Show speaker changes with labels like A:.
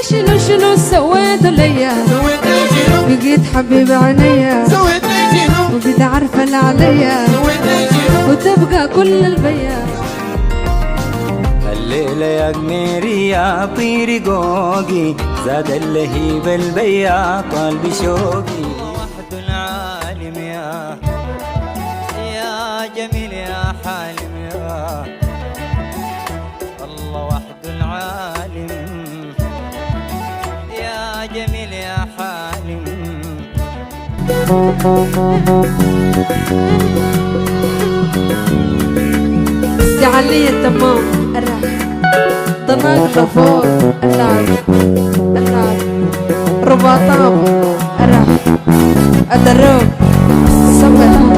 A: شنو شنو سويت ليا بقيت حبيب عينيا وبقيت عارفة اللي عليا وتبقى كل البيا
B: الليلة يا قميري يا طيري قوقي زاد اللهيب البيا قلبي شوقي وحد العالم يا جميل يا حالم يا الله وحد العالم يا جميل يا حالم
A: جعلي التمام الرح طناق لفوق الرعب رباطام الرح الدروب صبر